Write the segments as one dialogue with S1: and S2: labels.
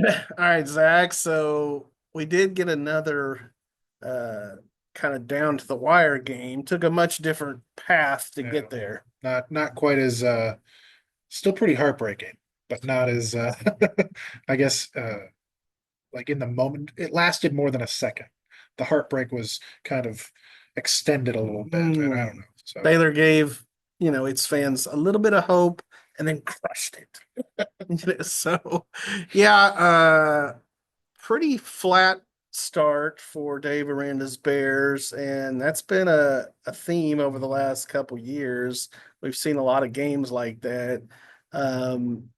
S1: All right, Zach. So we did get another uh kind of down to the wire game. Took a much different path to
S2: Yeah,
S1: get there.
S2: not quite as still pretty heartbreaking, but not as I guess like in the moment it lasted more than a second. The heartbreak was kind of extended a little bit, and I don't
S1: Mm.
S2: know. So
S1: Baylor gave, its fans a little bit of hope and then crushed it. So yeah, pretty flat start for Dave Aranda's Bears, and that's been a theme over the last couple years. We've seen a lot of games like that. Um,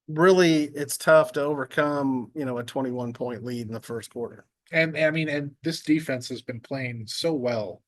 S1: Really, it's tough to overcome, a 21 point lead in the first quarter.
S2: and I mean, and this defense has been playing so well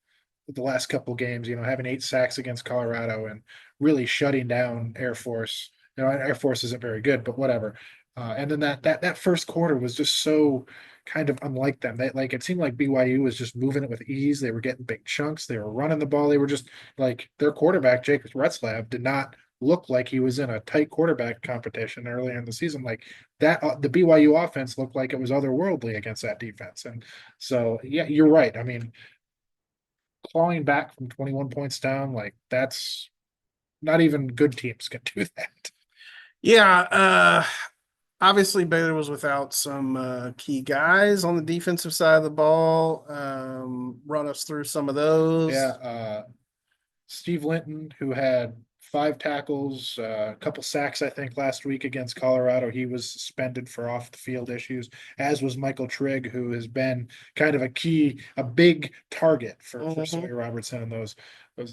S2: the last couple games, having 8 sacks against Colorado and really shutting down Air Force. Air Force isn't very good, but whatever. And then that first quarter was just so kind of unlike them. Like it seemed like BYU was just moving it with ease. They were getting big chunks. They were running the ball. They were just like their quarterback, Jake Retzlaff, did not look like he was in a tight quarterback competition earlier in the season. Like that, the BYU offense looked like it was otherworldly against that defense. And so, yeah, you're right. I mean, clawing back from 21 points down, like that's not even good teams can do that.
S1: Yeah, obviously Baylor was without some key guys on the defensive side of the ball. Run us through some of
S2: Yeah,
S1: those.
S2: Steve Linton, who had 5 tackles, a couple sacks, I think, last week against Colorado. He was suspended for off the field issues, as was Michael Trigg, who has been kind of a big target for
S1: Mhm.
S2: Sawyer Robertson. And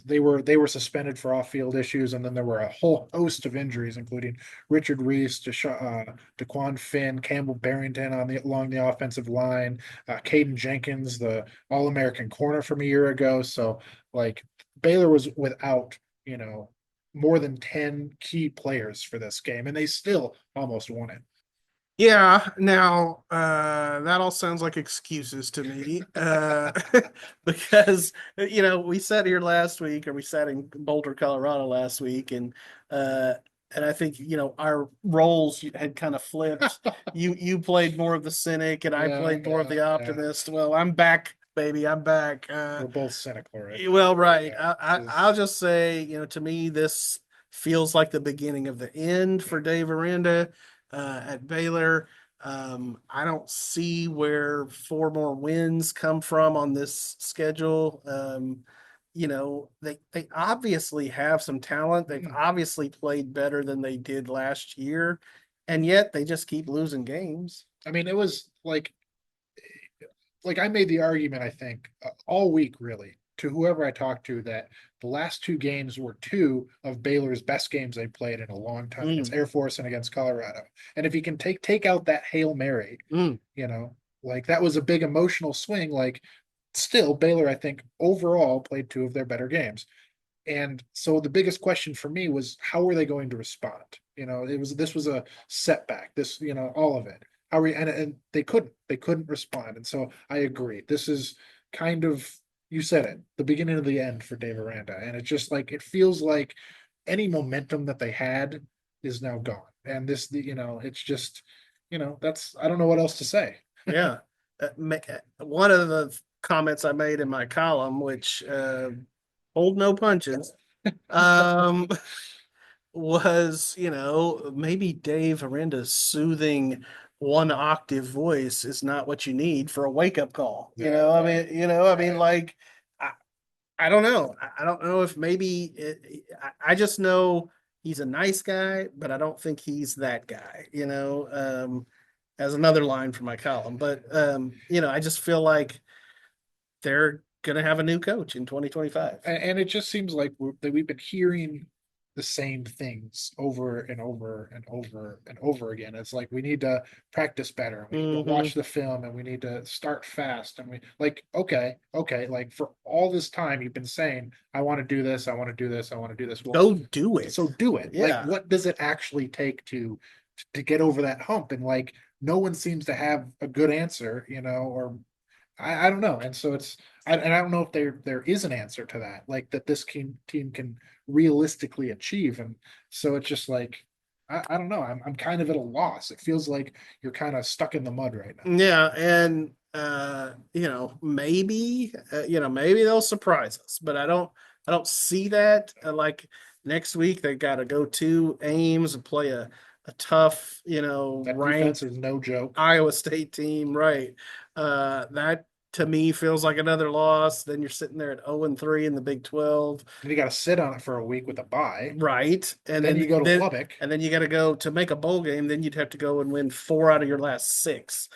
S2: they were suspended for off field issues, and then there were a whole host of injuries, including Richard Reese, Daquan Finn, Campbell Barrington along the offensive line, Caden Jenkins, the All American corner from a year ago. So like Baylor was without, you know, more than 10 key players for this game, and they still almost won it.
S1: Yeah, now that all sounds like excuses to me. Because we sat here last week, or we sat in Boulder, Colorado last week, uh and I think, our roles had kind of flipped. You played more of the cynic and I
S2: Yeah,
S1: played more of
S2: yeah,
S1: the
S2: yeah.
S1: optimist. Well, I'm back, baby. I'm back.
S2: We're both cynical right
S1: Well,
S2: now.
S1: right.
S2: Yeah,
S1: I'll just say, to me, this feels like the beginning of the end for Dave Aranda at Baylor. I don't see where four more wins come from on this schedule. They obviously have some talent. They've
S2: mm.
S1: obviously played better than they did last year, and yet they just keep losing games.
S2: I mean, it was like I made the argument, I think, all week really to whoever I talked to that the last 2 games were 2 of Baylor's best games they played in a long time against
S1: Mm,
S2: Air Force and against Colorado. And if you can take out that Hail Mary,
S1: mm.
S2: you know, like that was a big emotional swing. Like still, Baylor, I think, overall played 2 of their better games. And so the biggest question for me was how were they going to respond? This was a setback. All of it. How are we, and they couldn't respond. And so I agree. This is kind of you said it, the beginning of the end for Dave Aranda. And it just like it feels like any momentum that they had is now gone. And it's just, that's I don't know what else to say.
S1: Yeah. One of the comments I made in my column, which hold no punches, um, was, maybe Dave Aranda's soothing one octave voice is not what you need for a wake up call.
S2: Yeah, right.
S1: Like, I, I don't know. I don't know if maybe I just know he's a nice guy, but I don't think he's that guy, as another line from my column. But I just feel like they're gonna have a new coach in 2025.
S2: And it just seems like that we've been hearing the same things over and over and over and over again. It's like we need to practice better. We need to
S1: Mm-hmm.
S2: watch the film and we need to start fast. And we like, okay, like for all this time you've been saying, I want to do this, I want to do this, I want to do this. Well,
S1: Go do it.
S2: so do it. Like,
S1: Yeah.
S2: what does it actually take to get over that hump? And like no one seems to have a good answer, or I don't know. And so and I don't know if there is an answer to that, like that this team can realistically achieve. And so it's just like, I don't know. I'm kind of at a loss. It feels like you're kind of stuck in the mud right now.
S1: Yeah, and maybe they'll surprise us, but I don't see that. Like next week they got to go to Ames and play a tough,
S2: That defense
S1: ranked
S2: is no joke.
S1: Iowa State team, right? That to me feels like another loss. Then you're sitting there at 0-3 in the Big 12,
S2: And you got to sit on it for a week with a bye.
S1: right? And
S2: Then you
S1: then
S2: go to
S1: then
S2: Lubbock.
S1: and then you got to go to make a bowl game. Then you'd have to go and win 4 out of your last 6.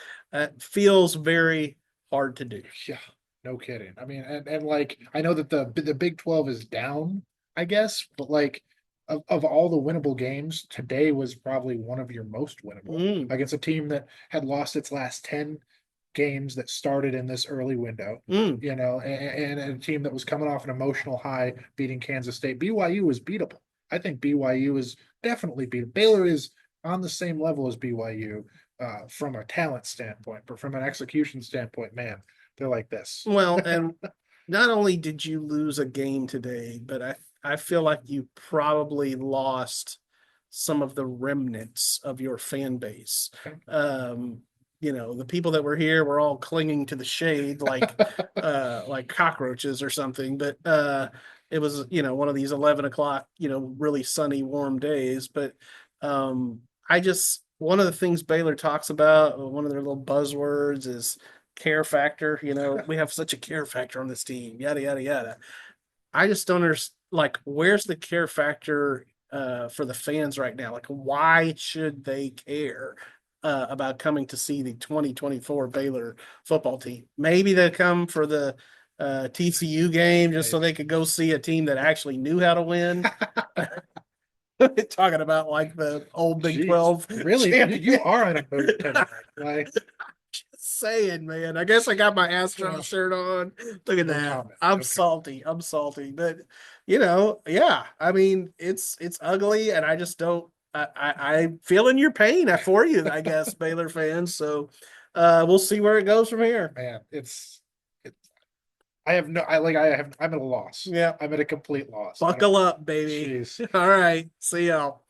S1: Feels very hard to do.
S2: Yeah, no kidding. I mean, and like I know that the Big 12 is down, I guess, but like of all the winnable games, today was probably one of your most winnable
S1: Mm,
S2: against a team that had lost its last 10 games that started in this early window,
S1: mm,
S2: and a team that was coming off an emotional high beating Kansas State. BYU was beatable. I think BYU is definitely beatable. Baylor is on the same level as BYU from a talent standpoint, but from an execution standpoint, man, they're like this.
S1: well, and not only did you lose a game today, but I feel like you probably lost some of the remnants of your fan base. Um, the people that were here were all clinging to the shade like cockroaches or something. But it was, one of these 11 o'clock, really sunny, warm days. But I just one of the things Baylor talks about, one of their little buzzwords is care factor. We have such a care factor on this team, yada yada yada. I just don't understand. Like, where's the care factor for the fans right now? Like, why should they care about coming to see the 2024 Baylor football team? Maybe they come for the TCU game just so
S2: Maybe.
S1: they could go see a team that actually knew how to win. Talking about like the old Big
S2: Jeez,
S1: 12
S2: really, you
S1: champion.
S2: are on a mood tonight. Like,
S1: Saying, man. I guess I got my Astro shirt on. Look at
S2: no
S1: that.
S2: comment.
S1: I'm
S2: No comment.
S1: salty. I'm salty. But yeah. I mean, it's ugly, and I just don't. I'm feeling your pain for you, I guess, Baylor fans. So, we'll see where it goes from here.
S2: Man, it, I have no, I like, I have, I'm at a loss.
S1: Yeah.
S2: I'm at a complete loss. I don't,
S1: Buckle up, baby.
S2: jeez.
S1: All right. See y'all.